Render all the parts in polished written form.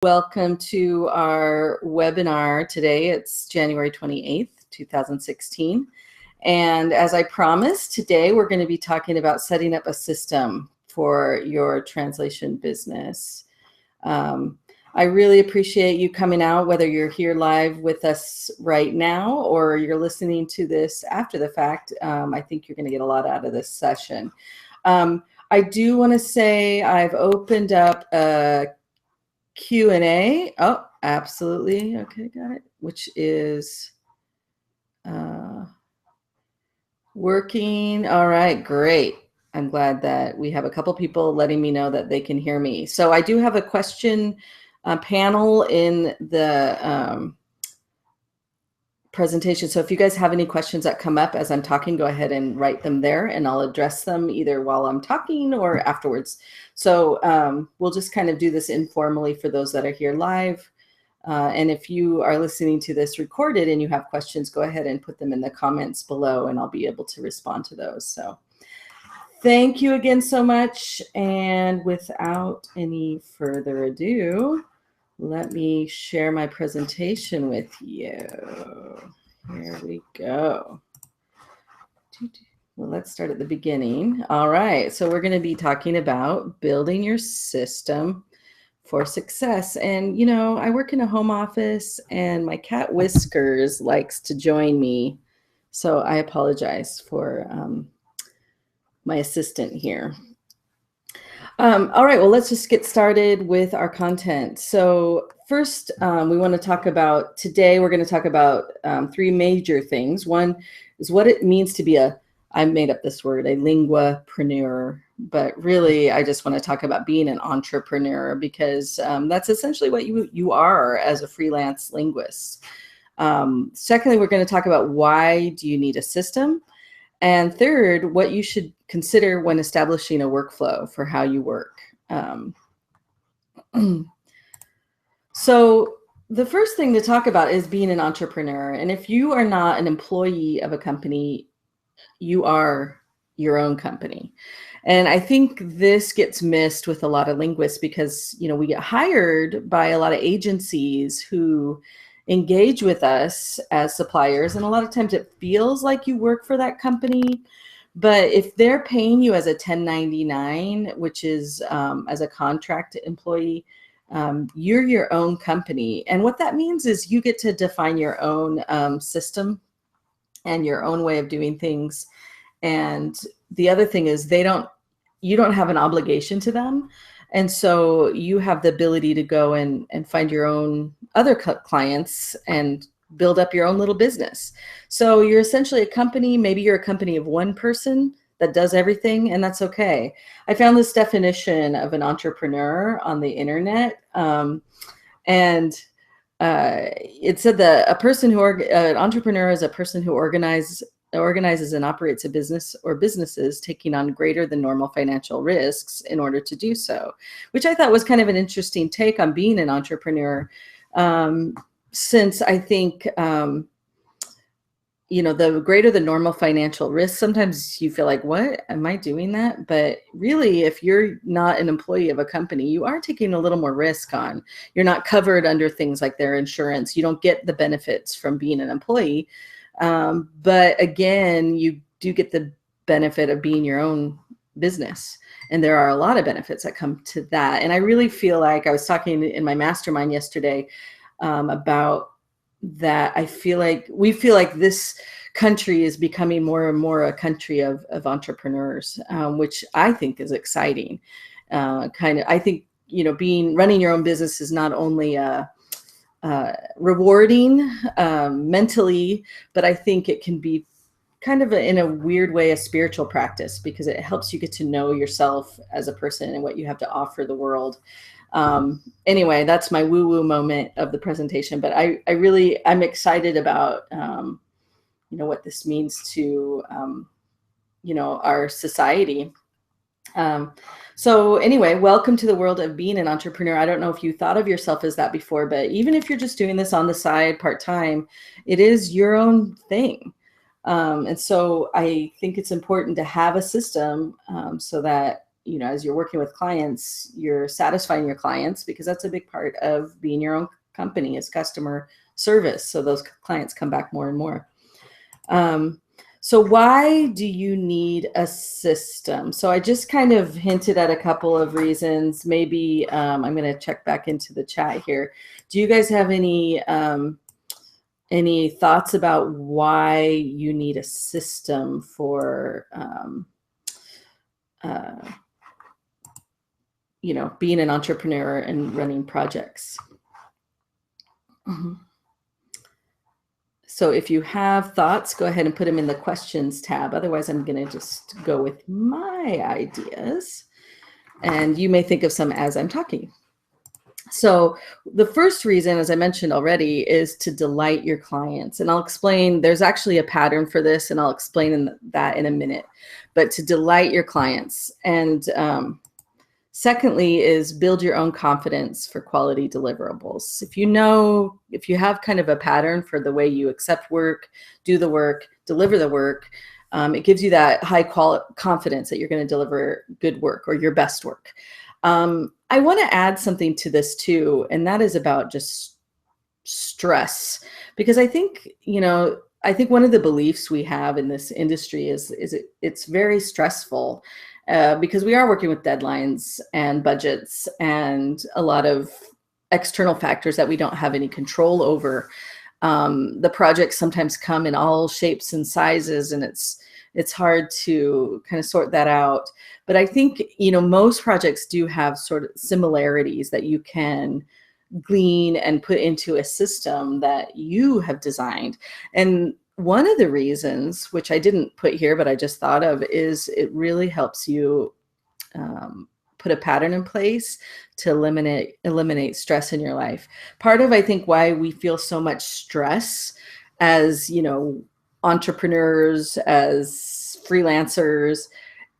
Welcome to our webinar today. It's January 28th, 2016. And as I promised, today we're going to be talking about setting up a system for your translation business. I really appreciate you coming out, whether you're here live with us right now or you're listening to this after the fact. I think you're going to get a lot out of this session. I do want to say I've opened up a Q&A. Oh, absolutely. Okay, got it. Which is working. All right, great. I'm glad that we have a couple people letting me know that they can hear me. So I do have a question panel in the presentation. So if you guys have any questions that come up as I'm talking, go ahead and write them there and I'll address them either while I'm talking or afterwards. So we'll just kind of do this informally for those that are here live. And if you are listening to this recorded and you have questions, go ahead and put them in the comments below and I'll be able to respond to those. So thank you again so much. And without any further ado, let me share my presentation with you. Here we go. Well, let's start at the beginning. All right, so we're going to be talking about building your system for success. And, you know, I work in a home office and my cat Whiskers likes to join me. So I apologize for my assistant here. All right, well, let's just get started with our content. So first, we want to talk about, today we're going to talk about three major things. One is what it means to be I made up this word, a linguapreneur, but really I just want to talk about being an entrepreneur because that's essentially what you are as a freelance linguist. Secondly, we're going to talk about why do you need a system? And third, what you should consider when establishing a workflow for how you work. So the first thing to talk about is being an entrepreneur. And if you are not an employee of a company, you are your own company. And I think this gets missed with a lot of linguists because, you know, we get hired by a lot of agencies who engage with us as suppliers, and a lot of times it feels like you work for that company, but if they're paying you as a 1099, which is as a contract employee, you're your own company. And what that means is you get to define your own system and your own way of doing things. And the other thing is you don't have an obligation to them. And so you have the ability to go and find your own other clients and build up your own little business. So you're essentially a company. Maybe you're a company of one person that does everything, and that's okay. I found this definition of an entrepreneur on the internet, and it said that an entrepreneur is a person who organizes and operates a business or businesses taking on greater than normal financial risks in order to do so, which I thought was kind of an interesting take on being an entrepreneur, since I think, you know, the greater than normal financial risk, sometimes you feel like, what, am I doing that? But really, if you're not an employee of a company, you are taking a little more risk on. You're not covered under things like their insurance. You don't get the benefits from being an employee. But again, you do get the benefit of being your own business. And there are a lot of benefits that come to that. And I really feel like I was talking in my mastermind yesterday about that. We feel like this country is becoming more and more a country of entrepreneurs, which I think is exciting. I think, you know, running your own business is not only rewarding mentally, but I think it can be kind of in a weird way a spiritual practice because it helps you get to know yourself as a person and what you have to offer the world. Anyway, that's my woo-woo moment of the presentation, but I'm excited about you know, what this means to you know, our society. So anyway, welcome to the world of being an entrepreneur. I don't know if you thought of yourself as that before, but even if you're just doing this on the side part-time, it is your own thing. And so I think it's important to have a system so that as you're working with clients, you're satisfying your clients, because that's a big part of being your own company, is customer service. So those clients come back more and more. So why do you need a system? So I just kind of hinted at a couple of reasons. Maybe I'm going to check back into the chat here. Do you guys have any thoughts about why you need a system for being an entrepreneur and running projects? So if you have thoughts, go ahead and put them in the questions tab. Otherwise, I'm going to just go with my ideas, and you may think of some as I'm talking. So the first reason, as I mentioned already, is to delight your clients. And I'll explain, there's actually a pattern for this, and I'll explain that in a minute. But to delight your clients. And secondly is build your own confidence for quality deliverables. If you have kind of a pattern for the way you accept work, do the work, deliver the work, it gives you that high quality confidence that you're going to deliver good work or your best work. I want to add something to this too, and that is about just stress, because I think one of the beliefs we have in this industry is it's very stressful, because we are working with deadlines and budgets and a lot of external factors that we don't have any control over. The projects sometimes come in all shapes and sizes, and it's hard to kind of sort that out. But I think, most projects do have sort of similarities that you can glean and put into a system that you have designed. And one of the reasons, which I didn't put here, but I just thought of, is it really helps you put a pattern in place to eliminate stress in your life. Part of, I think, why we feel so much stress as, entrepreneurs, as freelancers,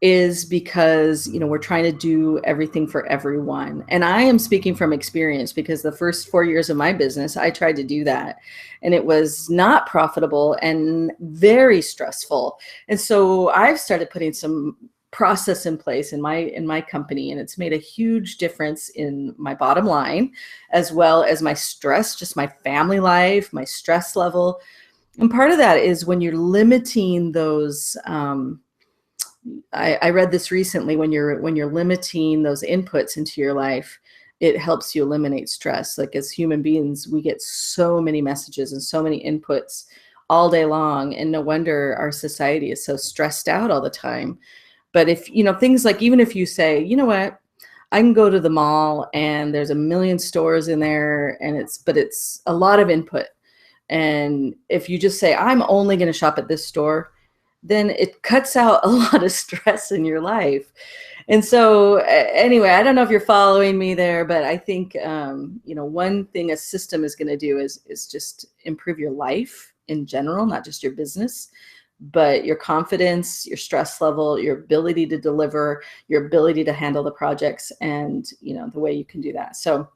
is because, we're trying to do everything for everyone. And I am speaking from experience, because the first 4 years of my business, I tried to do that, and it was not profitable and very stressful. And so I've started putting some process in place in my company, and it's made a huge difference in my bottom line, as well as my stress, just my family life, my stress level. And part of that is when you're limiting those, I read this recently, when you're limiting those inputs into your life, it helps you eliminate stress. Like, as human beings, we get so many messages and so many inputs all day long, and no wonder our society is so stressed out all the time. But if, things like, even if you say, you know what, I can go to the mall and there's a million stores in there, and it's a lot of input. And if you just say, I'm only going to shop at this store, then it cuts out a lot of stress in your life. And so anyway, I don't know if you're following me there, but I think, one thing a system is going to do is just improve your life in general, not just your business, but your confidence, your stress level, your ability to deliver, your ability to handle the projects, and, the way you can do that. So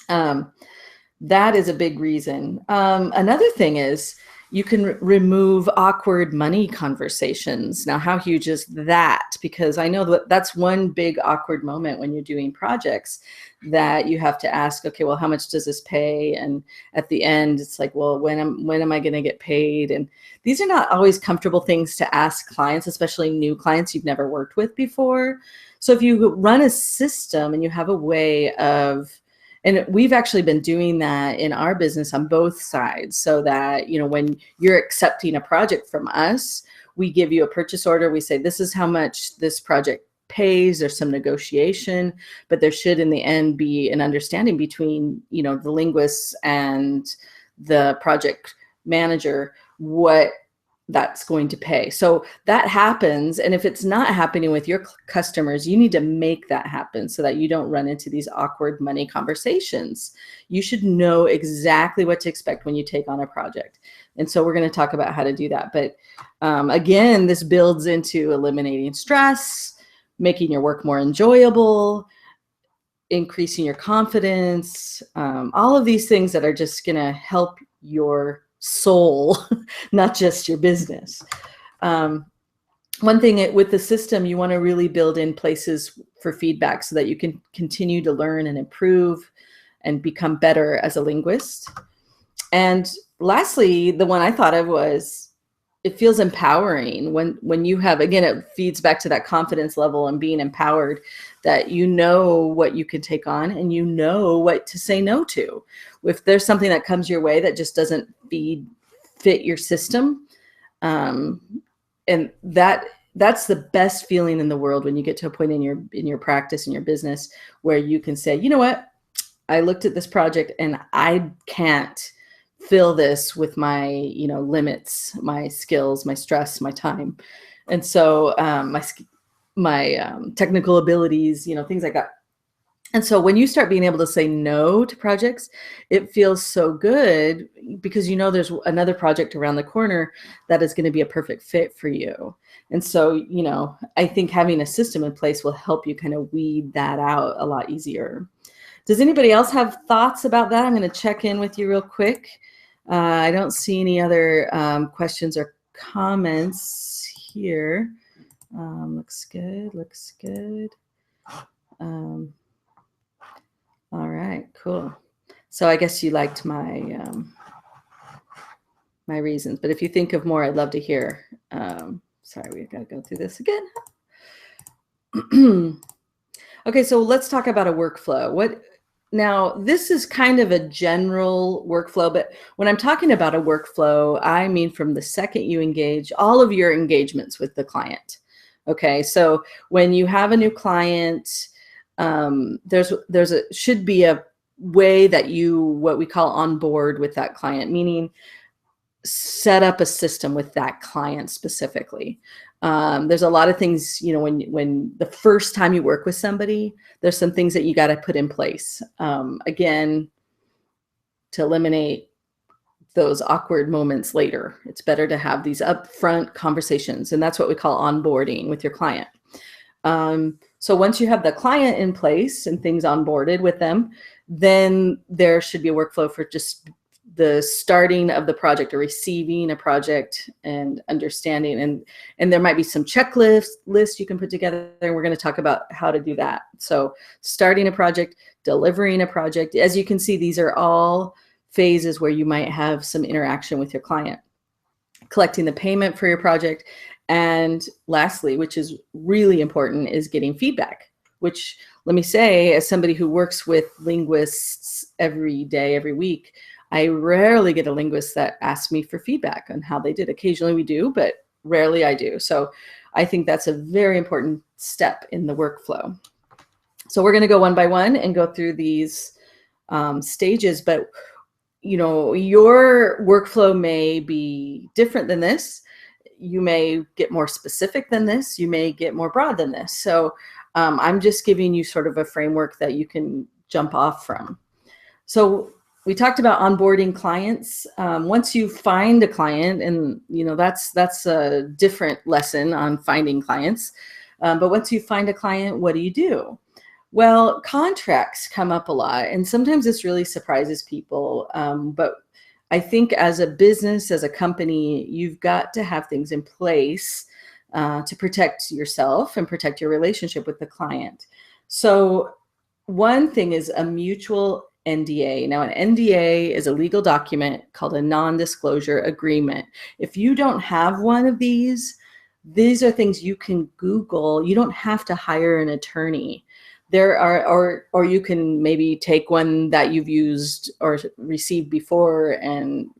that is a big reason. Another thing is, you can remove awkward money conversations. Now, how huge is that? Because I know that's one big awkward moment when you're doing projects, that you have to ask, okay, well, how much does this pay? And at the end, it's like, well, when am I going to get paid? And these are not always comfortable things to ask clients, especially new clients you've never worked with before. So if you run a system and you have a way of, and we've actually been doing that in our business on both sides, so that, when you're accepting a project from us, we give you a purchase order. We say, this is how much this project pays. There's some negotiation, but there should, in the end, be an understanding between, the linguists and the project manager, what that's going to pay. So that happens. And if it's not happening with your customers, you need to make that happen so that you don't run into these awkward money conversations. You should know exactly what to expect when you take on a project. And so we're going to talk about how to do that. But again, this builds into eliminating stress, making your work more enjoyable, increasing your confidence, all of these things that are just going to help your soul, not just your business. one thing with the system, you want to really build in places for feedback so that you can continue to learn and improve and become better as a linguist. And lastly, the one I thought of was, it feels empowering when you have, again, it feeds back to that confidence level and being empowered, that you know what you can take on and you know what to say no to. If there's something that comes your way that just doesn't fit your system, and that's the best feeling in the world, when you get to a point in your practice, in your business, where you can say, you know what, I looked at this project and I can't fill this with my, limits, my skills, my stress, my time. And so my technical abilities, things like that. And so when you start being able to say no to projects, it feels so good, because there's another project around the corner that is going to be a perfect fit for you. And so, I think having a system in place will help you kind of weed that out a lot easier. Does anybody else have thoughts about that? I'm going to check in with you real quick. I don't see any other questions or comments here. Looks good. All right, cool. So I guess you liked my my reasons, but if you think of more, I'd love to hear. Sorry, we got to go through this again. Okay, so let's talk about a workflow. Now, this is kind of a general workflow, but when I'm talking about a workflow, I mean from the second you engage, all of your engagements with the client. Okay, so when you have a new client, should be a way that what we call on board with that client, meaning set up a system with that client specifically. There's a lot of things, when the first time you work with somebody, there's some things that you got to put in place. Again, to eliminate those awkward moments later, it's better to have these upfront conversations. And that's what we call onboarding with your client. So once you have the client in place and things onboarded with them, then there should be a workflow for just the starting of the project, or receiving a project and understanding. And there might be some checklists you can put together. And we're going to talk about how to do that. So starting a project, delivering a project. As you can see, these are all phases where you might have some interaction with your client. Collecting the payment for your project. And lastly, which is really important, is getting feedback, which, let me say, as somebody who works with linguists every day, every week, I rarely get a linguist that asks me for feedback on how they did. Occasionally we do, but rarely I do. So I think that's a very important step in the workflow. So we're going to go one by one and go through these stages, but your workflow may be different than this. You may get more specific than this. You may get more broad than this. So I'm just giving you sort of a framework that you can jump off from. So we talked about onboarding clients. Once you find a client, and that's a different lesson on finding clients. But once you find a client, what do? Well, contracts come up a lot, and sometimes this really surprises people. But I think as a business, as a company, you've got to have things in place to protect yourself and protect your relationship with the client. So one thing is a mutual NDA. Now, an NDA is a legal document called a non-disclosure agreement. If you don't have one of these are things you can Google. You don't have to hire an attorney. There are, or you can maybe take one that you've used or received before and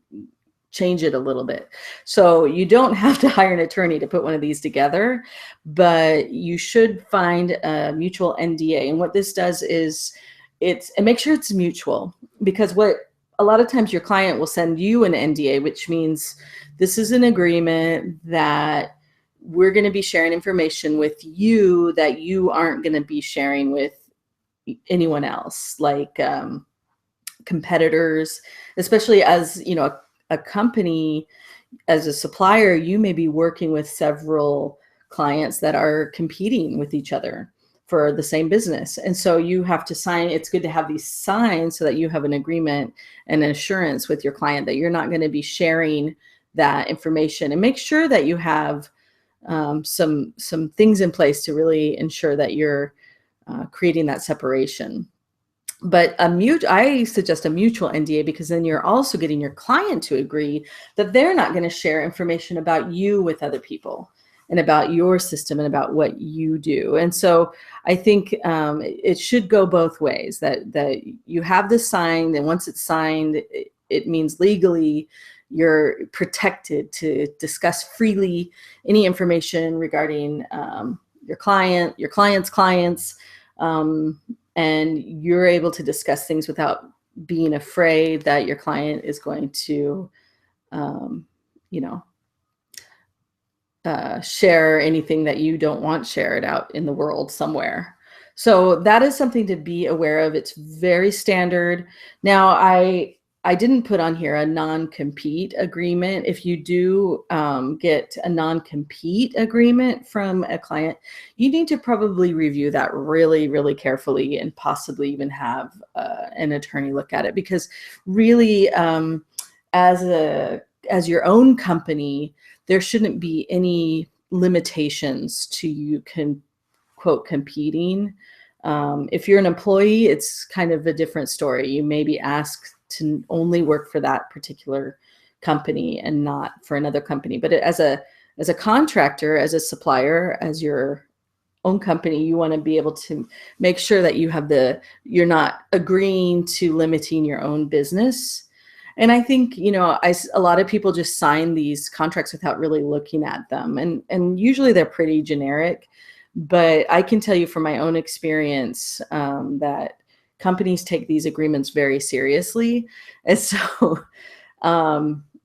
change it a little bit. So you don't have to hire an attorney to put one of these together, but you should find a mutual NDA. And what this does is and make sure it's mutual, because what a lot of times your client will send you an NDA, which means this is an agreement that we're going to be sharing information with you that you aren't going to be sharing with anyone else, like competitors, especially as a company, as a supplier, you may be working with several clients that are competing with each other for the same business. And so you have to sign. It's good to have these signed so that you have an agreement and an assurance with your client that you're not going to be sharing that information. And make sure that you have some things in place to really ensure that you're creating that separation. But I suggest a mutual NDA, because then you're also getting your client to agree that they're not going to share information about you with other people and about your system and about what you do. And so I think it should go both ways, that you have this signed, and once it's signed, it means legally you're protected to discuss freely any information regarding your client's clients, and you're able to discuss things without being afraid that your client is going to, share anything that you don't want shared out in the world somewhere. So that is something to be aware of. It's very standard. Now, I didn't put on here a non-compete agreement. If you do get a non-compete agreement from a client, you need to probably review that really, really carefully, and possibly even have an attorney look at it, because really, as your own company, there shouldn't be any limitations to you quote competing. If you're an employee, it's kind of a different story. You may be asked to only work for that particular company and not for another company. But as a contractor, as a supplier, as your own company, you want to be able to make sure that you're not agreeing to limiting your own business. And I think, a lot of people just sign these contracts without really looking at them. And usually they're pretty generic. But I can tell you from my own experience that companies take these agreements very seriously. And so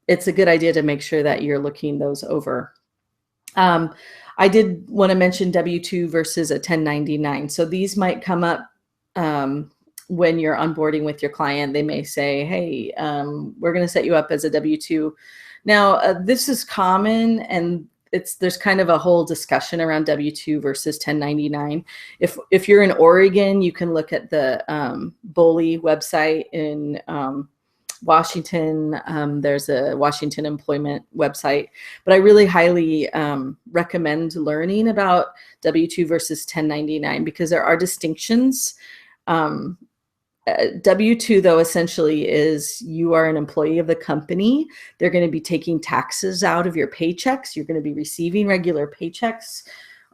it's a good idea to make sure that you're looking those over. I did want to mention W-2 versus a 1099. So these might come up when you're onboarding with your client. They may say, hey, we're going to set you up as a W-2. Now, this is common, and there's kind of a whole discussion around W-2 versus 1099. If you're in Oregon, you can look at the BOLI website. In Washington, there's a Washington employment website. But I really highly recommend learning about W-2 versus 1099, because there are distinctions. W-2, though, essentially is you are an employee of the company. They're going to be taking taxes out of your paychecks. You're going to be receiving regular paychecks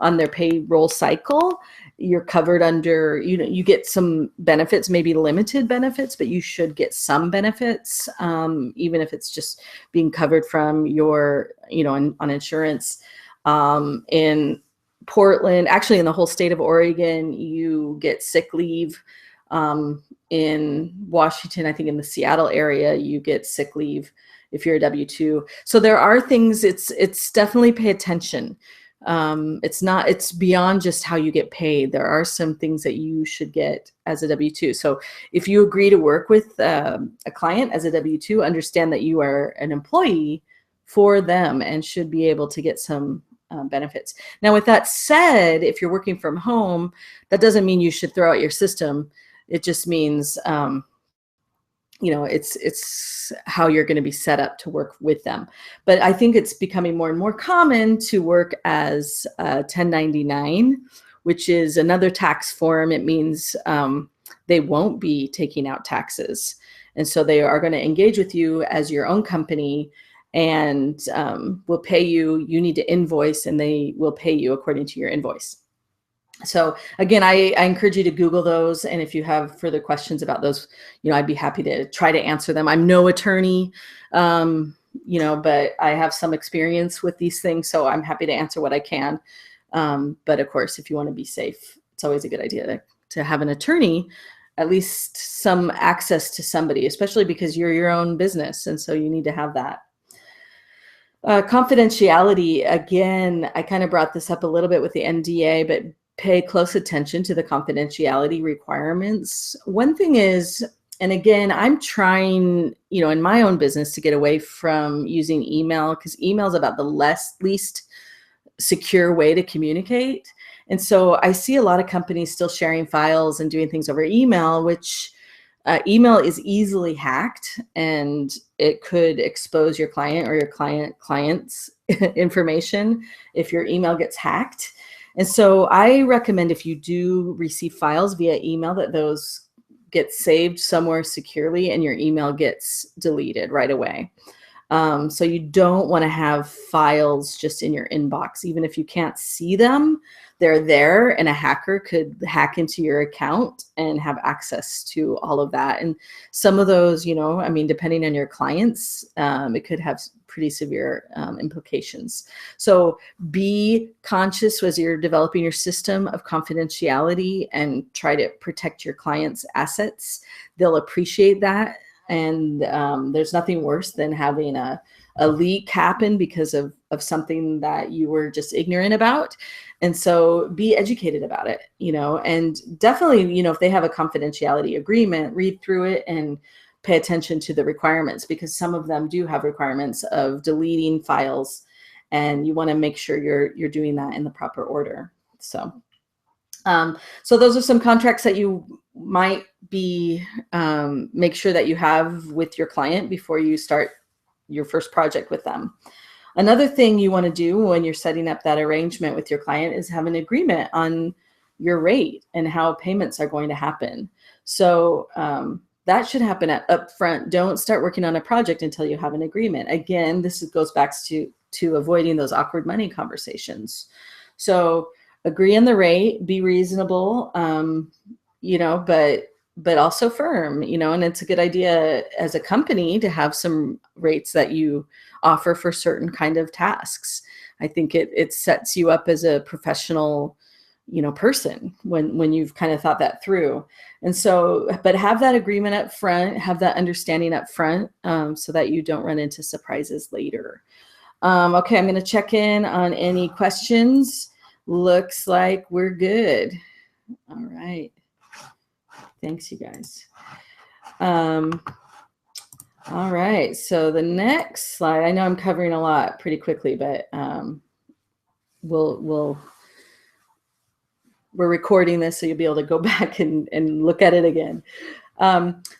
on their payroll cycle. You're covered under, you get some benefits, maybe limited benefits, but you should get some benefits, even if it's just being covered from your, on insurance. In Portland, actually in the whole state of Oregon, you get sick leave. In Washington, I think in the Seattle area, you get sick leave if you're a W-2. So there are things, it's definitely pay attention. It's beyond just how you get paid. There are some things that you should get as a W-2. So if you agree to work with a client as a W-2, understand that you are an employee for them and should be able to get some benefits. Now, with that said, if you're working from home, that doesn't mean you should throw out your system. It just means, it's how you're going to be set up to work with them. But I think it's becoming more and more common to work as 1099, which is another tax form. It means they won't be taking out taxes. And so they are going to engage with you as your own company, and will pay you. You need to invoice, and they will pay you according to your invoice. So again, I encourage you to Google those. And if you have further questions about those, I'd be happy to try to answer them. I'm no attorney, but I have some experience with these things, so I'm happy to answer what I can. But of course, if you want to be safe, it's always a good idea to have an attorney, at least some access to somebody, especially because you're your own business. And so you need to have that. Confidentiality, again, I kind of brought this up a little bit with the NDA, but pay close attention to the confidentiality requirements. One thing is, and again, I'm trying, in my own business to get away from using email, because email is about the least secure way to communicate. And so I see a lot of companies still sharing files and doing things over email, which email is easily hacked, and it could expose your client or your client's information if your email gets hacked. And so I recommend, if you do receive files via email, that those get saved somewhere securely and your email gets deleted right away. So you don't want to have files just in your inbox. Even if you can't see them, they're there, and a hacker could hack into your account and have access to all of that. And some of those, you know, I mean, depending on your clients, it could have pretty severe implications. So be conscious as you're developing your system of confidentiality, and try to protect your clients' assets. They'll appreciate that. And there's nothing worse than having a leak happen because of something that you were just ignorant about. And so be educated about it, you know, and definitely, you know, if they have a confidentiality agreement, read through it and pay attention to the requirements, because some of them do have requirements of deleting files, and you want to make sure you're doing that in the proper order. So those are some contracts that you might be make sure that you have with your client before you start your first project with them. Another thing you want to do when you're setting up that arrangement with your client is have an agreement on your rate and how payments are going to happen. So that should happen up front. Don't start working on a project until you have an agreement. Again, this goes back to avoiding those awkward money conversations. So agree on the rate, be reasonable, you know, but also firm, you know, and it's a good idea as a company to have some rates that you offer for certain kind of tasks. I think it sets you up as a professional, you know, person when you've kind of thought that through. And so, but have that agreement up front, have that understanding up front, so that you don't run into surprises later. Okay, I'm going to check in on any questions. Looks like we're good. All right. Thanks, you guys. All right, so the next slide, I know I'm covering a lot pretty quickly, but we're recording this, so you'll be able to go back and look at it again.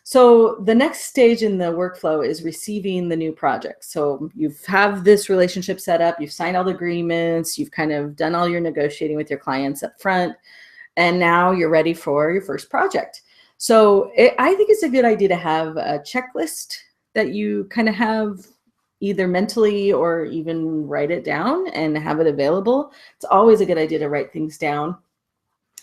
So the next stage in the workflow is receiving the new project. So you have this relationship set up, you've signed all the agreements, you've kind of done all your negotiating with your clients up front, and now you're ready for your first project. So I think it's a good idea to have a checklist that you kind of have either mentally or even write it down and have it available. It's always a good idea to write things down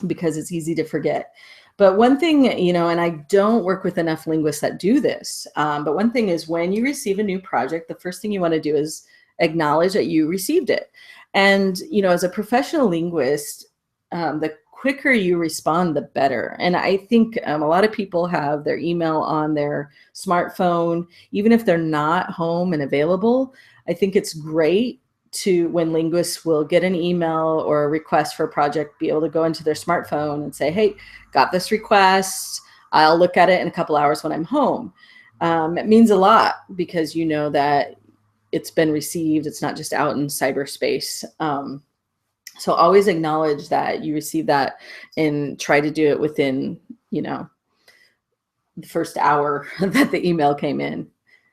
because it's easy to forget. But one thing, you know, and I don't work with enough linguists that do this, but one thing is when you receive a new project, the first thing you want to do is acknowledge that you received it. And, you know, as a professional linguist, the quicker you respond, the better. And I think a lot of people have their email on their smartphone, even if they're not home and available. I think it's great to, when linguists will get an email or a request for a project, be able to go into their smartphone and say, hey, got this request. I'll look at it in a couple hours when I'm home. It means a lot because you know that it's been received. It's not just out in cyberspace. So always acknowledge that you received that and try to do it within, you know, the first hour that the email came in,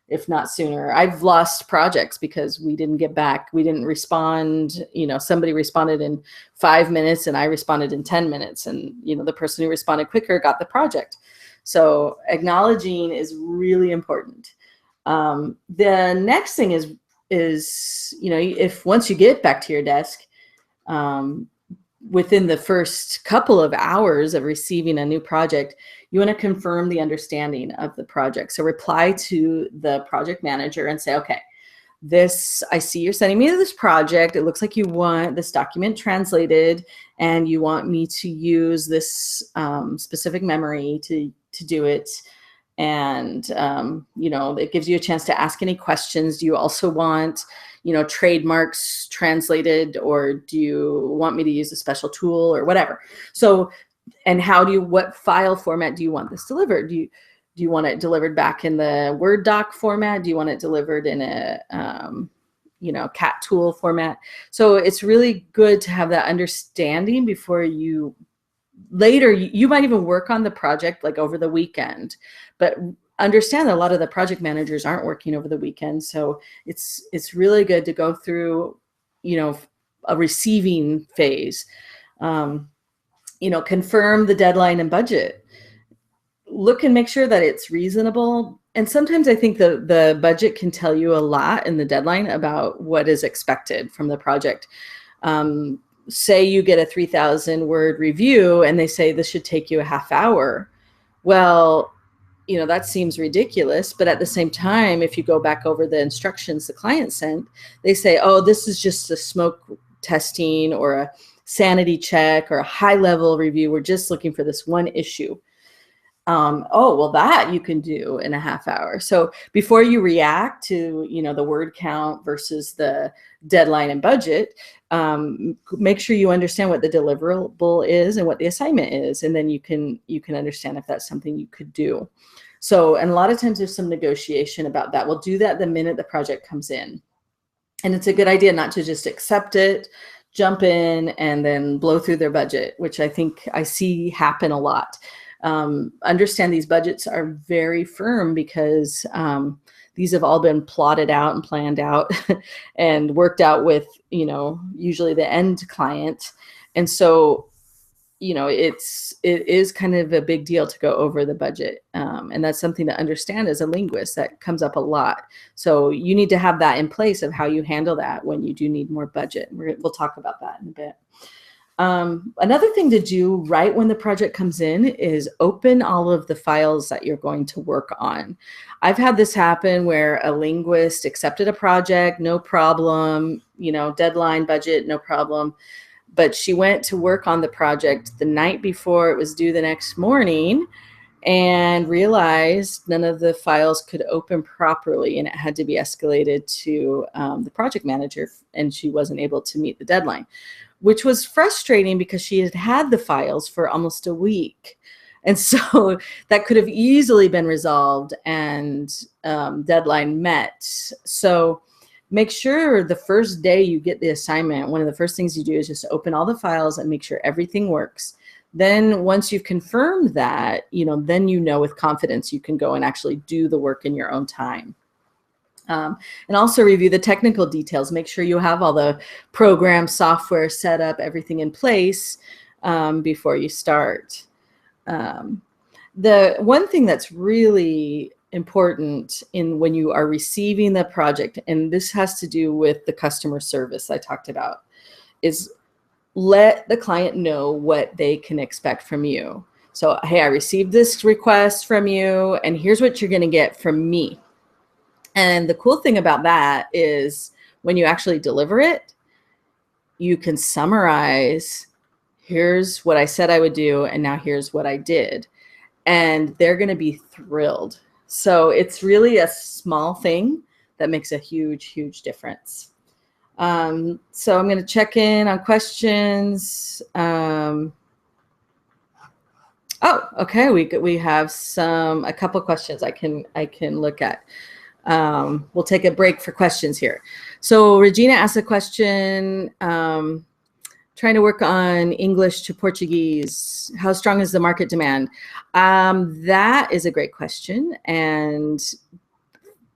if not sooner. I've lost projects because we didn't get back. We didn't respond. You know, somebody responded in 5 minutes and I responded in 10 minutes. And, you know, the person who responded quicker got the project. So acknowledging is really important. The next thing is, you know, if once you get back to your desk, within the first couple of hours of receiving a new project, you want to confirm the understanding of the project. So reply to the project manager and say, okay, I see you're sending me this project. It looks like you want this document translated and you want me to use this specific memory to do it. And, you know, it gives you a chance to ask any questions. Do you also want, you know, trademarks translated, or do you want me to use a special tool or whatever? So, and what file format do you want this delivered? Do you want it delivered back in the Word doc format? Do you want it delivered in a, you know, cat tool format? So it's really good to have that understanding before later you might even work on the project like over the weekend, but understand that a lot of the project managers aren't working over the weekend. So it's really good to go through, a receiving phase. Confirm the deadline and budget. Look and make sure that it's reasonable. And sometimes I think the budget can tell you a lot in the deadline about what is expected from the project. Say you get a 3,000 word review and they say this should take you a half hour. Well, that seems ridiculous. But at the same time, if you go back over the instructions the client sent, they say, oh, this is just a smoke testing or a sanity check or a high level review. We're just looking for this one issue. Oh, well, that you can do in a half hour. So before you react to, the word count versus the deadline and budget, make sure you understand what the deliverable is and what the assignment is. And then you can understand if that's something you could do. So, and a lot of times there's some negotiation about that. We'll do that the minute the project comes in. And it's a good idea not to just accept it, jump in, and then blow through their budget, which I think I see happen a lot. Understand these budgets are very firm because these have all been plotted out and planned out and worked out with, usually the end client. And so, it is kind of a big deal to go over the budget. And that's something to understand as a linguist. That comes up a lot. So you need to have that in place of how you handle that when you do need more budget. We'll talk about that in a bit. Another thing to do right when the project comes in is open all of the files that you're going to work on. I've had this happen where a linguist accepted a project, no problem, deadline, budget, no problem. But she went to work on the project the night before it was due the next morning and realized none of the files could open properly, and it had to be escalated to the project manager, and she wasn't able to meet the deadline, which was frustrating because she had had the files for almost a week. And so that could have easily been resolved and deadline met. So make sure the first day you get the assignment, one of the first things you do is just open all the files and make sure everything works. Then once you've confirmed that, then with confidence you can go and actually do the work in your own time. And also review the technical details. Make sure you have all the program, software set up, everything in place before you start. The one thing that's really important when you are receiving the project, and this has to do with the customer service I talked about, is let the client know what they can expect from you. So, hey, I received this request from you, and here's what you're going to get from me. And the cool thing about that is when you actually deliver it, you can summarize, here's what I said I would do, and now here's what I did. And they're going to be thrilled. So it's really a small thing that makes a huge, huge difference. So I'm going to check in on questions. Oh, okay. We have a couple questions I can look at. We'll take a break for questions here. So Regina asked a question, trying to work on English to Portuguese. How strong is the market demand? That is a great question. And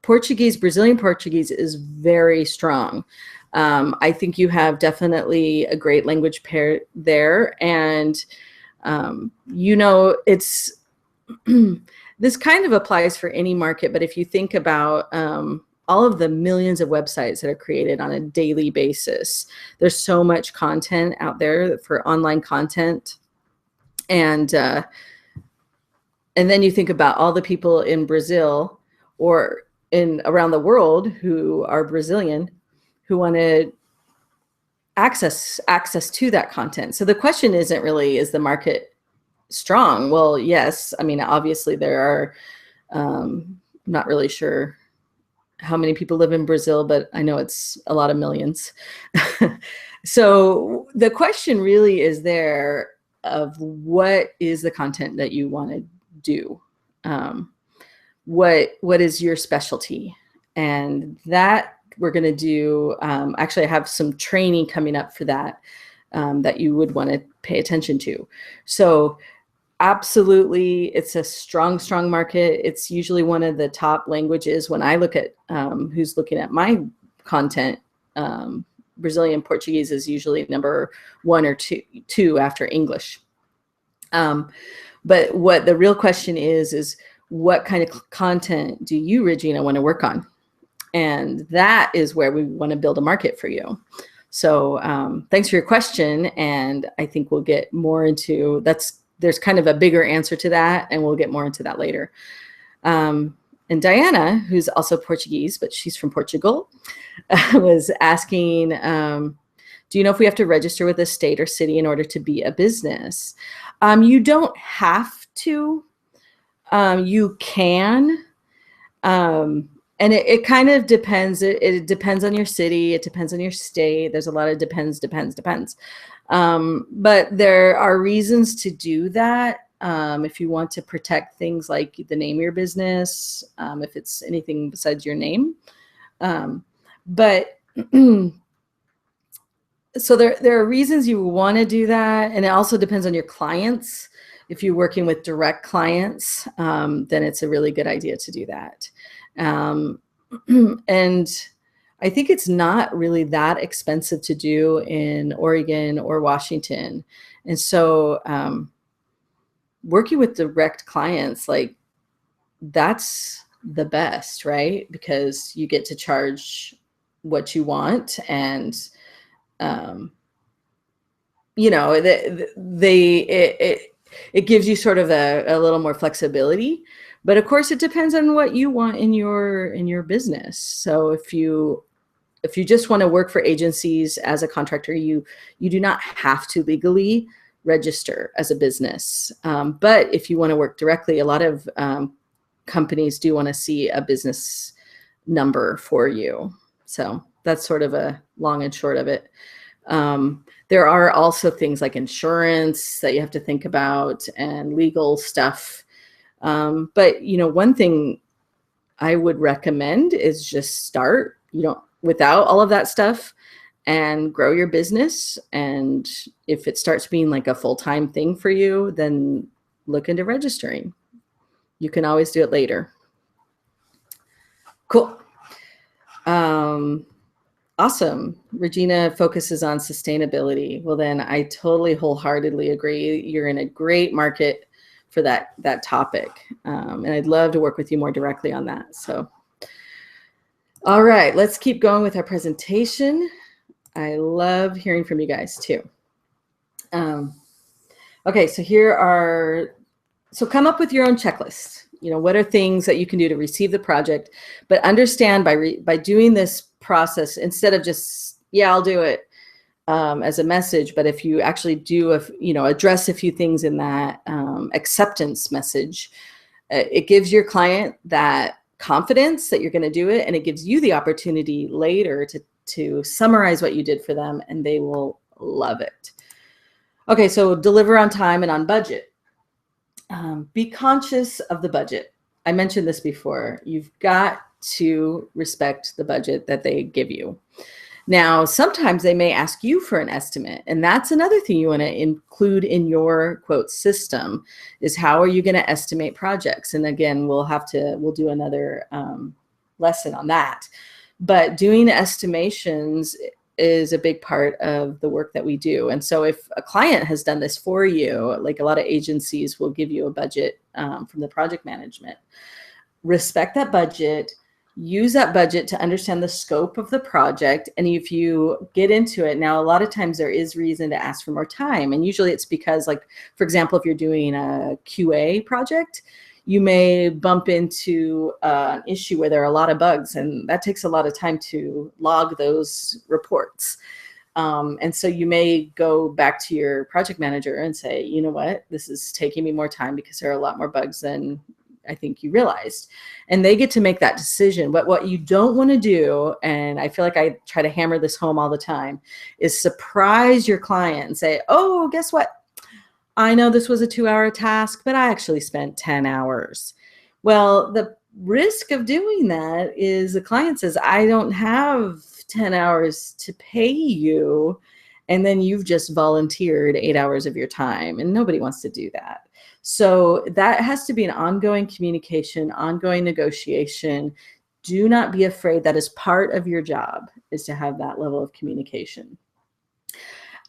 Brazilian Portuguese is very strong. I think you have definitely a great language pair there. And, it's this kind of applies for any market, but if you think about all of the millions of websites that are created on a daily basis, there's so much content out there for online content. And then you think about all the people in Brazil or around the world who are Brazilian who want to access to that content. So the question isn't really, is the market strong? Well, yes. I mean, obviously there are, not really sure how many people live in Brazil, but I know it's a lot of millions. So the question really is there of what is the content that you want to do? What is your specialty? And that we're going to do, actually I have some training coming up for that, that you would want to pay attention to. So Absolutely. It's a strong, strong market. It's usually one of the top languages when I look at who's looking at my content. Brazilian Portuguese is usually number one or two after English. But what the real question is what kind of content do you, Regina, want to work on? And that is where we want to build a market for you. So thanks for your question. And I think we'll get more into there's kind of a bigger answer to that, and we'll get more into that later. And Diana, who's also Portuguese, but she's from Portugal, was asking, do you know if we have to register with a state or city in order to be a business? You don't have to. You can. And it kind of depends. It depends on your city. It depends on your state. There's a lot of depends. But there are reasons to do that. If you want to protect things like the name of your business, if it's anything besides your name. But so there are reasons you want to do that. And it also depends on your clients. If you're working with direct clients, then it's a really good idea to do that. And I think it's not really that expensive to do in Oregon or Washington. And so working with direct clients, like that's the best, right? Because you get to charge what you want, and you know, it gives you sort of a little more flexibility. But of course, it depends on what you want in your business. So if you just want to work for agencies as a contractor, you do not have to legally register as a business. But if you want to work directly, a lot of companies do want to see a business number for you. So that's sort of a long and short of it. There are also things like insurance that you have to think about and legal stuff. But you know, one thing I would recommend is just start, without all of that stuff, and grow your business. And if it starts being like a full-time thing for you, then look into registering. You can always do it later. Cool. Awesome. Regina focuses on sustainability. Well, then I totally wholeheartedly agree. You're in a great market for that topic. And I'd love to work with you more directly on that. So, all right, let's keep going with our presentation. I love hearing from you guys too. Okay, so come up with your own checklist. What are things that you can do to receive the project, but understand by doing this process, instead of just, yeah, I'll do it as a message, but if you actually do, address a few things in that acceptance message, it gives your client that confidence that you're going to do it, and it gives you the opportunity later to summarize what you did for them, and they will love it. Okay, so deliver on time and on budget. Be conscious of the budget. I mentioned this before. You've got to respect the budget that they give you. Now, sometimes they may ask you for an estimate, and that's another thing you want to include in your quote system, is how are you going to estimate projects? And again, we'll do another lesson on that. But doing estimations is a big part of the work that we do. And so if a client has done this for you, like a lot of agencies will give you a budget from the project management, respect that budget, use that budget to understand the scope of the project. And if you get into it, now a lot of times there is reason to ask for more time. And usually it's because, like, for example, if you're doing a QA project, you may bump into an issue where there are a lot of bugs, and that takes a lot of time to log those reports. And so you may go back to your project manager and say, you know what, this is taking me more time because there are a lot more bugs than I think you realized. And they get to make that decision. But what you don't want to do, and I feel like I try to hammer this home all the time, is surprise your client and say, oh, guess what? I know this was a 2-hour task, but I actually spent 10 hours. Well, the risk of doing that is the client says, I don't have 10 hours to pay you. And then you've just volunteered 8 hours of your time, and nobody wants to do that. So that has to be an ongoing communication, ongoing negotiation. Do not be afraid. That is part of your job, is to have that level of communication.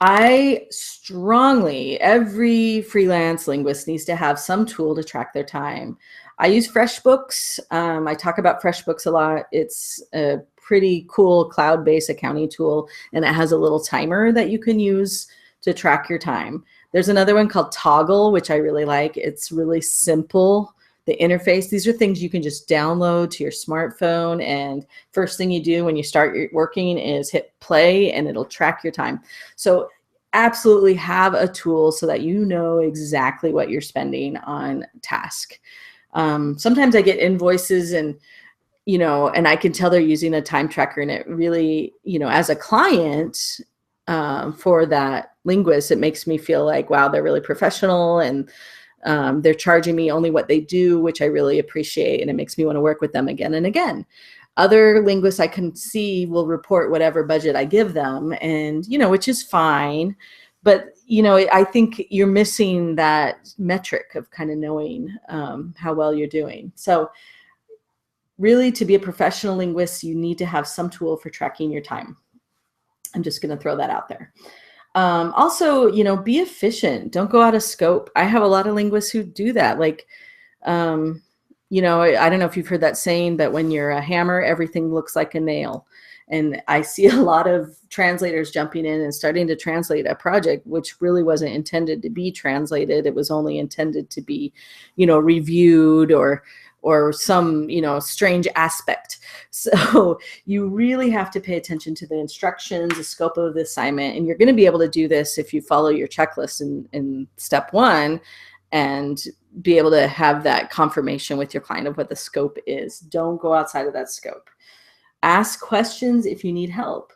I strongly, every freelance linguist needs to have some tool to track their time. I use FreshBooks. I talk about FreshBooks a lot. It's a pretty cool cloud-based accounting tool, and it has a little timer that you can use to track your time. There's another one called Toggle, which I really like. It's really simple. The interface, these are things you can just download to your smartphone, and first thing you do when you start working is hit play, and it'll track your time. So absolutely have a tool so that you know exactly what you're spending on task. Sometimes I get invoices and and I can tell they're using a time tracker, and it really, as a client for that linguist, it makes me feel like, wow, they're really professional, and they're charging me only what they do, which I really appreciate, and it makes me want to work with them again and again. Other linguists I can see will report whatever budget I give them, and which is fine, but I think you're missing that metric of kind of knowing how well you're doing. So really, to be a professional linguist, you need to have some tool for tracking your time. I'm just going to throw that out there. Also, be efficient. Don't go out of scope. I have a lot of linguists who do that. Like, I don't know if you've heard that saying, but when you're a hammer, everything looks like a nail. And I see a lot of translators jumping in and starting to translate a project which really wasn't intended to be translated. It was only intended to be, reviewed or some, strange aspect. So you really have to pay attention to the instructions, the scope of the assignment, and you're going to be able to do this if you follow your checklist in step 1 and be able to have that confirmation with your client of what the scope is. Don't go outside of that scope. Ask questions if you need help.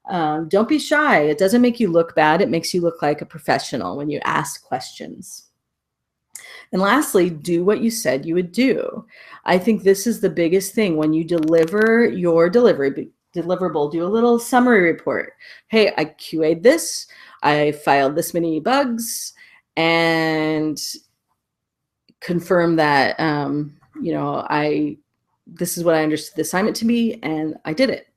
Don't be shy. It doesn't make you look bad. It makes you look like a professional when you ask questions. And lastly, do what you said you would do. I think this is the biggest thing. When you deliver your deliverable, do a little summary report. Hey, I QA'd this. I filed this many bugs, and confirm that, this is what I understood the assignment to be, and I did it.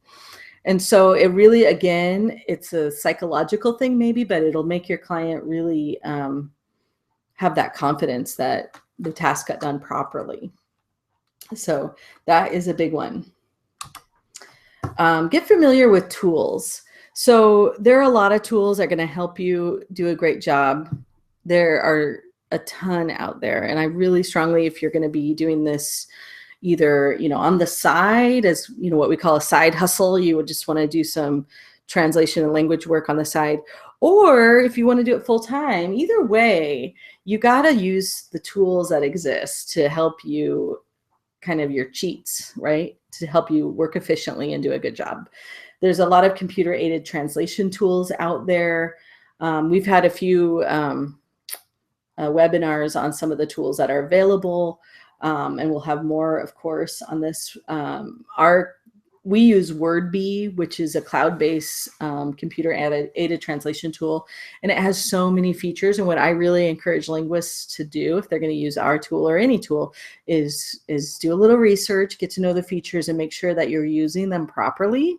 And so it really, again, it's a psychological thing maybe, but it'll make your client really have that confidence that the task got done properly. So that is a big one. Get familiar with tools. So there are a lot of tools that are going to help you do a great job. There are a ton out there, and I really strongly, if you're going to be doing this either on the side as what we call a side hustle, you would just want to do some translation and language work on the side, or if you want to do it full time, either way, you got to use the tools that exist to help you, kind of your cheats, right, to help you work efficiently and do a good job. There's a lot of computer aided translation tools out there. We've had a few webinars on some of the tools that are available, and we'll have more, of course, on this. We use WordBee, which is a cloud-based computer aided translation tool, and it has so many features. And what I really encourage linguists to do, if they're going to use our tool or any tool, is do a little research, get to know the features, and make sure that you're using them properly.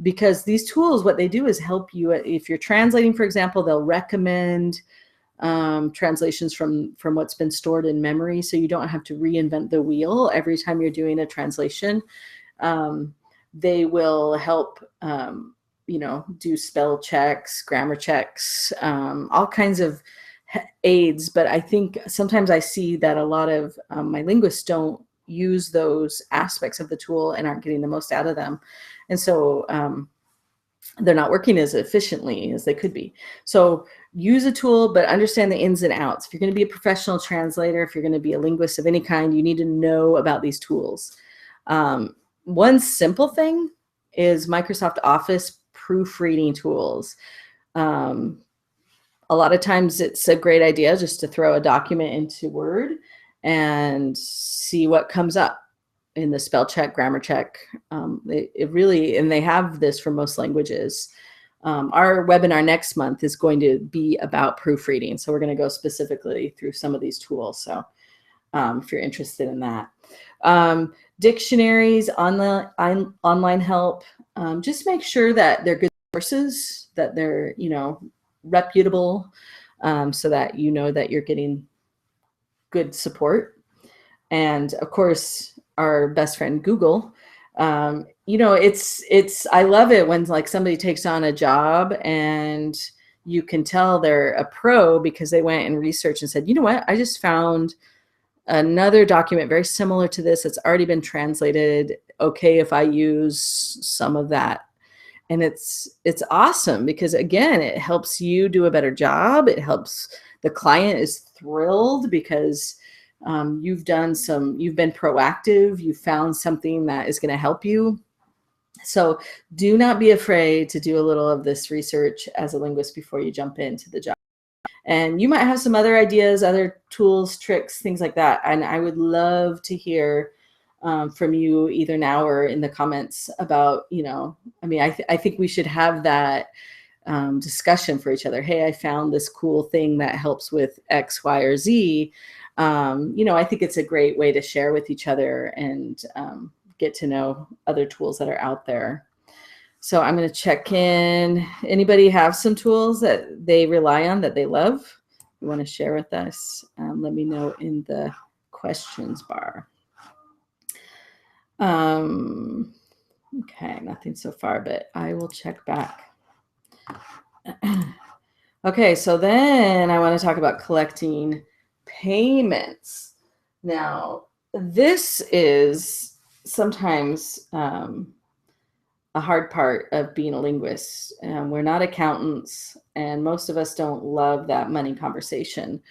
Because these tools, what they do is help you. If you're translating, for example, they'll recommend translations from what's been stored in memory, so you don't have to reinvent the wheel every time you're doing a translation. They will help do spell checks, grammar checks, all kinds of aids. But I think sometimes I see that a lot of my linguists don't use those aspects of the tool and aren't getting the most out of them, and so they're not working as efficiently as they could be. So use a tool, but understand the ins and outs. If you're going to be a professional translator, if you're going to be a linguist of any kind, you need to know about these tools. One simple thing is Microsoft Office proofreading tools. A lot of times it's a great idea just to throw a document into Word and see what comes up in the spell check, grammar check. It really, and they have this for most languages. Our webinar next month is going to be about proofreading. So we're going to go specifically through some of these tools. So if you're interested in that. Dictionaries, online help, just make sure that they're good sources, that they're, reputable, so that you know that you're getting good support. And of course, our best friend Google. I love it when like somebody takes on a job and you can tell they're a pro because they went and researched and said, you know what, I just found another document very similar to this. It's already been translated. Okay, if I use some of that. And it's awesome because again, it helps you do a better job. It helps the client is thrilled because you've been proactive. You found something that is going to help you. So do not be afraid to do a little of this research as a linguist before you jump into the job. And you might have some other ideas, other tools, tricks, things like that. And I would love to hear from you either now or in the comments about, I think we should have that discussion for each other. Hey, I found this cool thing that helps with X, Y, or Z. I think it's a great way to share with each other and get to know other tools that are out there. So I'm going to check in. Anybody have some tools that they rely on that they love? You want to share with us? Let me know in the questions bar. Okay, nothing so far, but I will check back. Okay, so then I want to talk about collecting payments. Now, this is sometimes a hard part of being a linguist. We're not accountants, and most of us don't love that money conversation.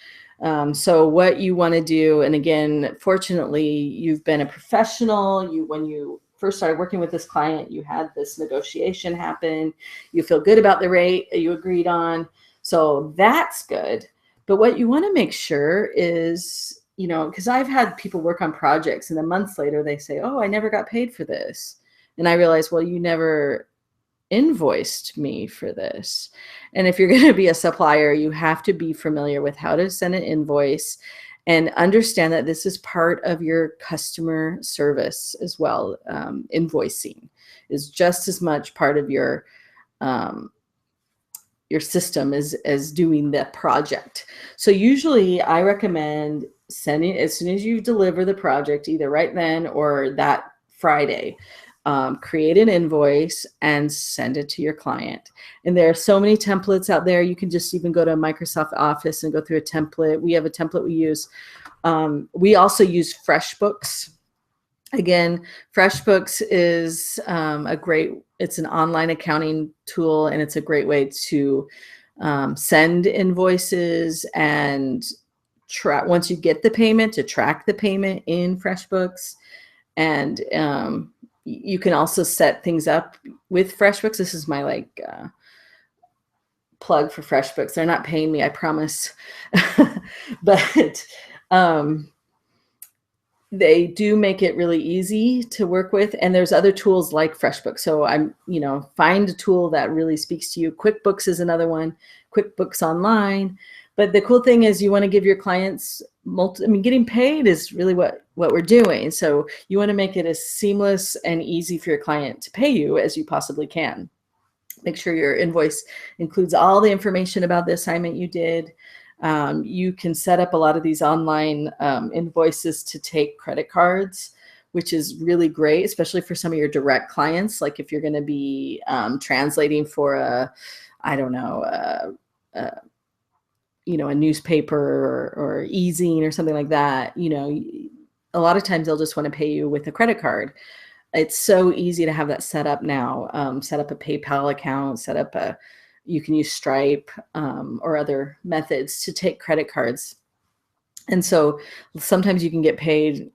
So what you want to do, and again, fortunately, you've been a professional. When you first started working with this client, you had this negotiation happen. You feel good about the rate you agreed on. So that's good. But what you want to make sure is, because I've had people work on projects and then months later they say, oh, I never got paid for this. And I realized, well, you never invoiced me for this. And if you're going to be a supplier, you have to be familiar with how to send an invoice and understand that this is part of your customer service as well. Invoicing is just as much part of your system as doing the project. So usually I recommend sending, as soon as you deliver the project, either right then or that Friday, create an invoice and send it to your client. And there are so many templates out there. You can just even go to Microsoft Office and go through a template. We have a template we use. We also use FreshBooks. Again, FreshBooks is it's an online accounting tool, and it's a great way to send invoices and once you get the payment, to track the payment in FreshBooks. And you can also set things up with FreshBooks. This is my plug for FreshBooks. They're not paying me, I promise. But they do make it really easy to work with. And there's other tools like FreshBooks. So find a tool that really speaks to you. QuickBooks is another one, QuickBooks Online. But the cool thing is you want to give your clients getting paid is really what we're doing. So you want to make it as seamless and easy for your client to pay you as you possibly can. Make sure your invoice includes all the information about the assignment you did. You can set up a lot of these online invoices to take credit cards, which is really great, especially for some of your direct clients. Like if you're going to be translating for a newspaper or e-zine or something like that, a lot of times they'll just want to pay you with a credit card. It's so easy to have that set up now. Set up a PayPal account, you can use Stripe or other methods to take credit cards. And so sometimes you can get paid,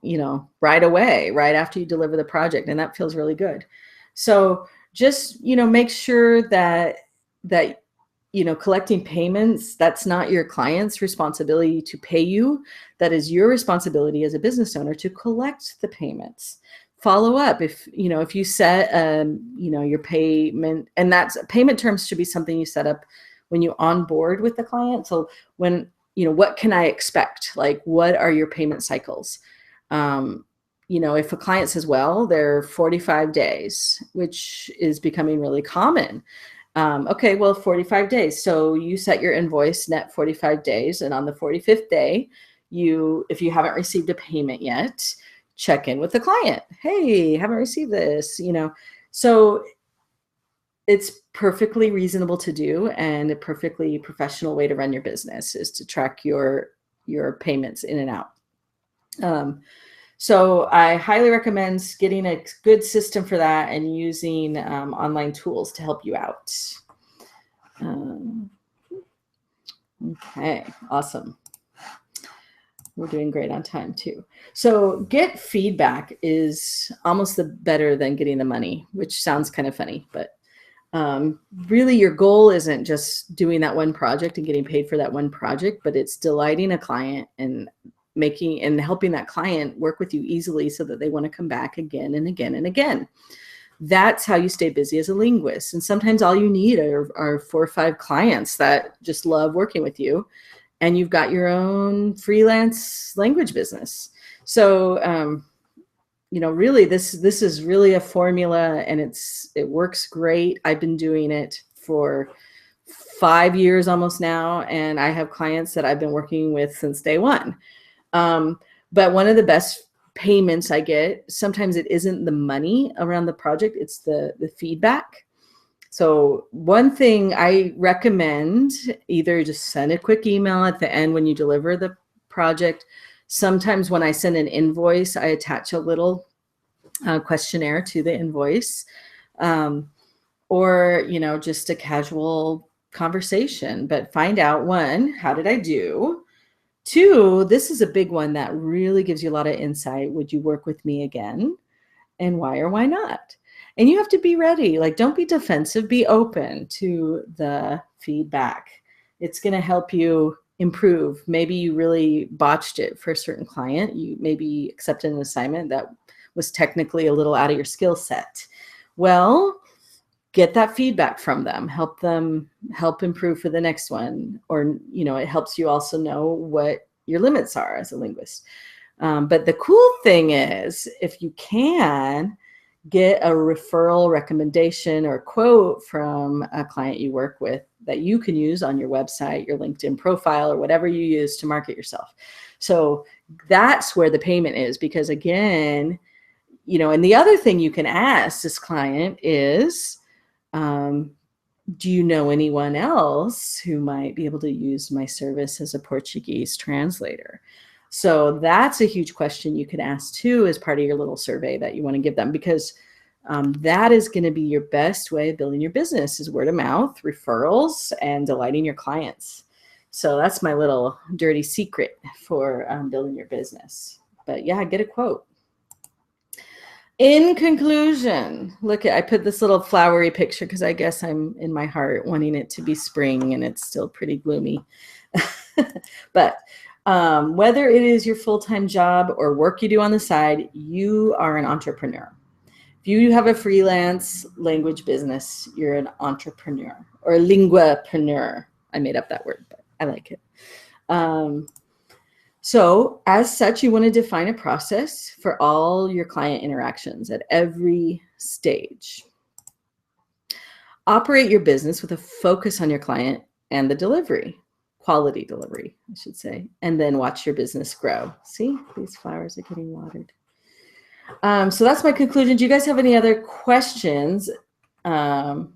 right away, right after you deliver the project, and that feels really good. So just, make sure that collecting payments, that's not your client's responsibility to pay you. That is your responsibility as a business owner to collect the payments. follow up. If you set your payment, and that's payment terms should be something you set up when you onboard with the client. So when what can I expect? Like, what are your payment cycles? If a client says, well, they're 45 days, which is becoming really common. Okay, well, 45 days. So you set your invoice net 45 days. And on the 45th day, if you haven't received a payment yet, check in with the client. Hey, haven't received this, So it's perfectly reasonable to do, and a perfectly professional way to run your business is to track your payments in and out. So I highly recommend getting a good system for that and using online tools to help you out. Okay, awesome. We're doing great on time too. So get feedback is almost better than getting the money, which sounds kind of funny, but really your goal isn't just doing that one project and getting paid for that one project, but it's delighting a client and helping that client work with you easily so that they want to come back again and again and again. That's how you stay busy as a linguist. And sometimes all you need are 4 or 5 clients that just love working with you, and you've got your own freelance language business. So, really this is really a formula, and it works great. I've been doing it for 5 years almost now, and I have clients that I've been working with since day one. But one of the best payments I get, sometimes it isn't the money around the project, it's the feedback. So one thing I recommend, either just send a quick email at the end when you deliver the project. Sometimes when I send an invoice, I attach a little questionnaire to the invoice, or just a casual conversation. But find out, 1, how did I do? 2, this is a big one that really gives you a lot of insight. Would you work with me again? And why or why not? And you have to be ready. Like, don't be defensive. Be open to the feedback. It's going to help you improve. Maybe you really botched it for a certain client. You maybe accepted an assignment that was technically a little out of your skill set. Well, get that feedback from them, help improve for the next one. Or, it helps you also know what your limits are as a linguist. But the cool thing is, if you can get a referral, recommendation, or quote from a client you work with that you can use on your website, your LinkedIn profile, or whatever you use to market yourself. So that's where the payment is, because again, and the other thing you can ask this client is, do you know anyone else who might be able to use my service as a Portuguese translator? So that's a huge question you could ask too, as part of your little survey that you want to give them, because that is going to be your best way of building your business, is word of mouth, referrals, and delighting your clients. So that's my little dirty secret for building your business. But yeah, get a quote. In conclusion, I put this little flowery picture because I guess I'm in my heart wanting it to be spring, and it's still pretty gloomy. But whether it is your full-time job or work you do on the side, you are an entrepreneur. If you have a freelance language business, you're an entrepreneur, or a linguapreneur. I made up that word, but I like it. So as such, you want to define a process for all your client interactions at every stage. Operate your business with a focus on your client and the delivery, quality delivery, I should say, and then watch your business grow. See, these flowers are getting watered. So that's my conclusion. Do you guys have any other questions? I'm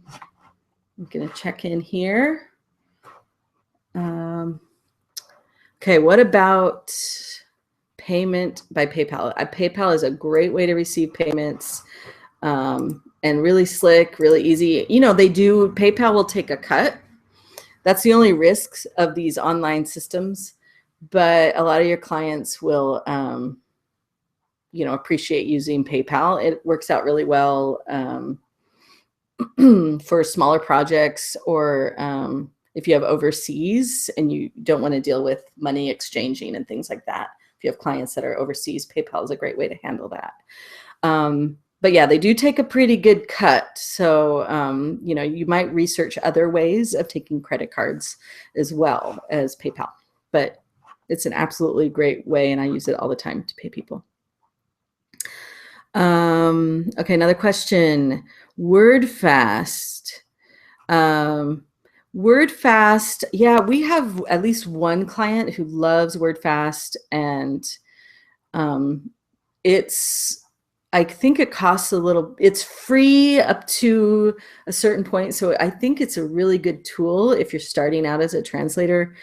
going to check in here. Okay, what about payment by PayPal? PayPal is a great way to receive payments, and really slick, really easy. PayPal will take a cut. That's the only risks of these online systems, but a lot of your clients will, appreciate using PayPal. It works out really well for smaller projects, or if you have overseas and you don't want to deal with money exchanging and things like that. If you have clients that are overseas, PayPal is a great way to handle that. But yeah, they do take a pretty good cut. So, you know, you might research other ways of taking credit cards as well as PayPal, but it's an absolutely great way, and I use it all the time to pay people. Okay, another question. WordFast. WordFast, yeah, we have at least one client who loves WordFast, and it's, I think it costs a little, it's free up to a certain point. So I think it's a really good tool if you're starting out as a translator,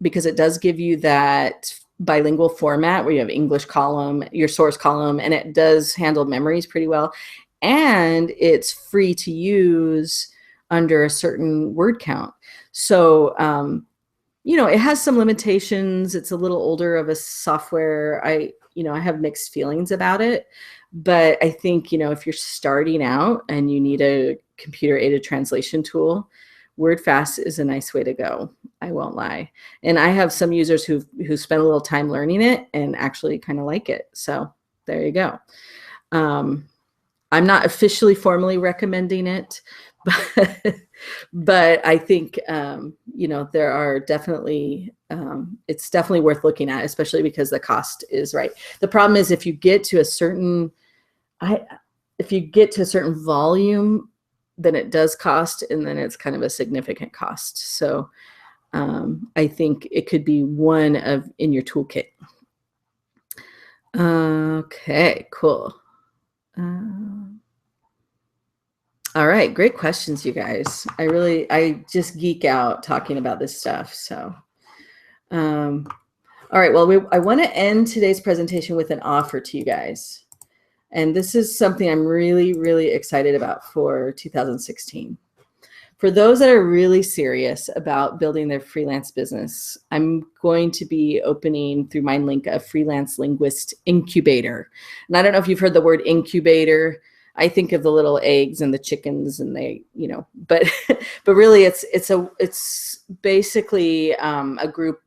because it does give you that bilingual format where you have English column, your source column, and it does handle memories pretty well. And it's free to use under a certain word count. So, you know, it has some limitations. It's a little older of a software. You know, I have mixed feelings about it, but I think, you know, if you're starting out and you need a computer aided translation tool, WordFast is a nice way to go. I won't lie. And I have some users who spend a little time learning it and actually kind of like it. So there you go. I'm not officially formally recommending it, but I think, you know, there are definitely, it's definitely worth looking at, especially because the cost is right. The problem is if you get to a certain, volume, then it does cost, and then it's kind of a significant cost. So I think it could be one of in your toolkit. Okay, cool. All right, great questions, you guys. I just geek out talking about this stuff. So, all right, well, I want to end today's presentation with an offer to you guys. And this is something I'm really, really excited about for 2016. For those that are really serious about building their freelance business, I'm going to be opening through MindLink a freelance linguist incubator. And I don't know if you've heard the word incubator. I think of the little eggs and the chickens, and they, you know, but really it's basically a group.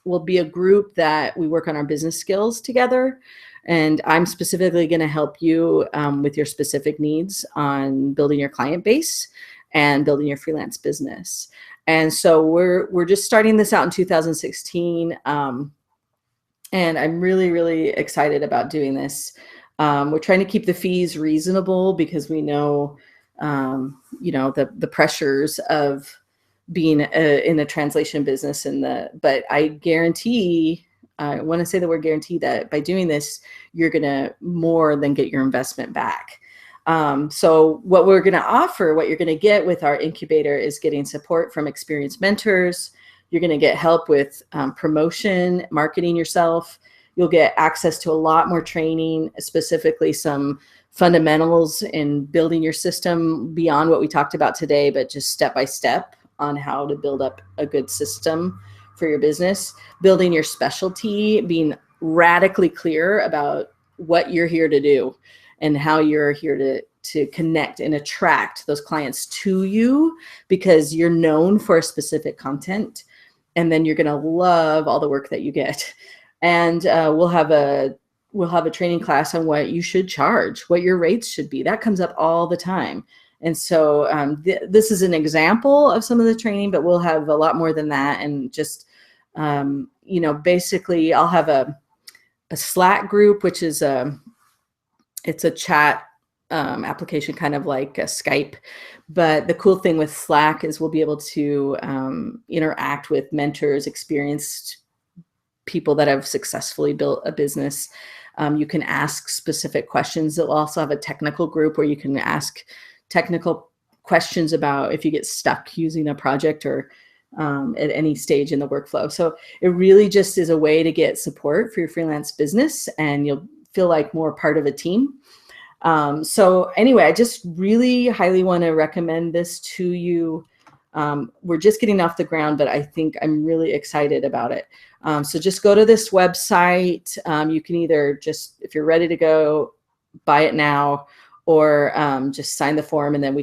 Will be a group that we work on our business skills together. And I'm specifically going to help you with your specific needs on building your client base and building your freelance business. And so we're just starting this out in 2016. And I'm really, really excited about doing this. We're trying to keep the fees reasonable because we know, you know, the pressures of being in the translation business, but I guarantee, I want to say the word guarantee, that by doing this, you're going to more than get your investment back. So what we're going to offer, what you're going to get with our incubator is getting support from experienced mentors. You're going to get help with promotion, marketing yourself. You'll get access to a lot more training, specifically some fundamentals in building your system beyond what we talked about today, but just step by step on how to build up a good system for your business, building your specialty, being radically clear about what you're here to do and how you're here to connect and attract those clients to you because you're known for a specific content, and then you're going to love all the work that you get. And we'll have a training class on what you should charge, what your rates should be. That comes up all the time. And so this is an example of some of the training, but we'll have a lot more than that. And just, you know, basically I'll have a Slack group, which is it's a chat application, kind of like a Skype. But the cool thing with Slack is we'll be able to interact with mentors, experienced people that have successfully built a business. You can ask specific questions. It'll also have a technical group where you can ask technical questions about if you get stuck using a project or at any stage in the workflow. So it really just is a way to get support for your freelance business, and you'll feel like more part of a team. So anyway, I just really highly want to recommend this to you. We're just getting off the ground, but I think I'm really excited about it. So just go to this website. You can either just, if you're ready to go, buy it now, or just sign the form, and then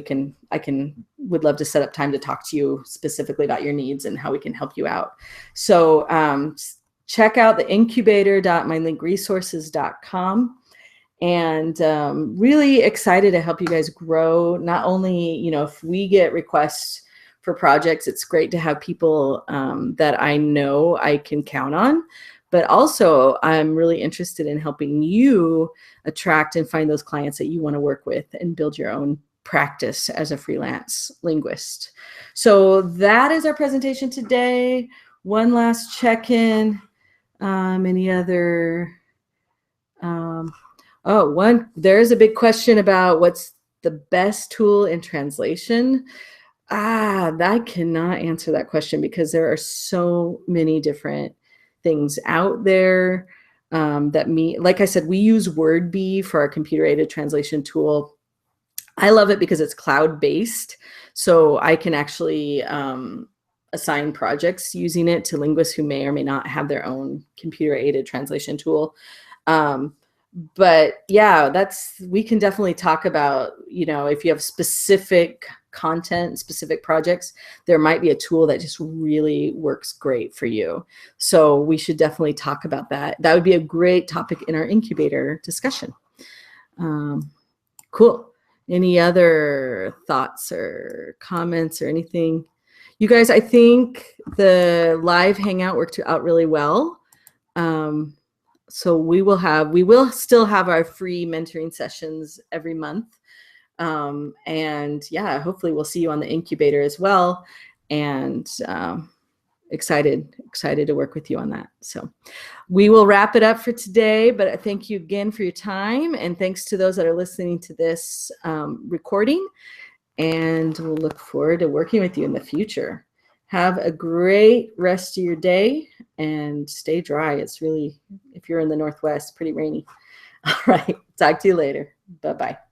would love to set up time to talk to you specifically about your needs and how we can help you out. So check out the incubator.mindlinkresources.com. And really excited to help you guys grow. Not only, if we get requests for projects, it's great to have people that I know I can count on, but also I'm really interested in helping you attract and find those clients that you want to work with and build your own practice as a freelance linguist. So that is our presentation today. One last check-in. Any other? There's a big question about what's the best tool in translation. I cannot answer that question because there are so many different things out there like I said, we use WordBee for our computer-aided translation tool. I love it because it's cloud-based, so I can actually assign projects using it to linguists who may or may not have their own computer-aided translation tool. But yeah, we can definitely talk about, if you have specific content, specific projects, there might be a tool that just really works great for you. So we should definitely talk about that. That would be a great topic in our incubator discussion. Cool. Any other thoughts or comments or anything? You guys, I think the live hangout worked out really well. So we will still have our free mentoring sessions every month. And yeah, hopefully we'll see you on the incubator as well. And excited to work with you on that. So we will wrap it up for today, but thank you again for your time. And thanks to those that are listening to this recording. And we'll look forward to working with you in the future. Have a great rest of your day and stay dry. It's really, if you're in the Northwest, pretty rainy. All right. Talk to you later. Bye-bye.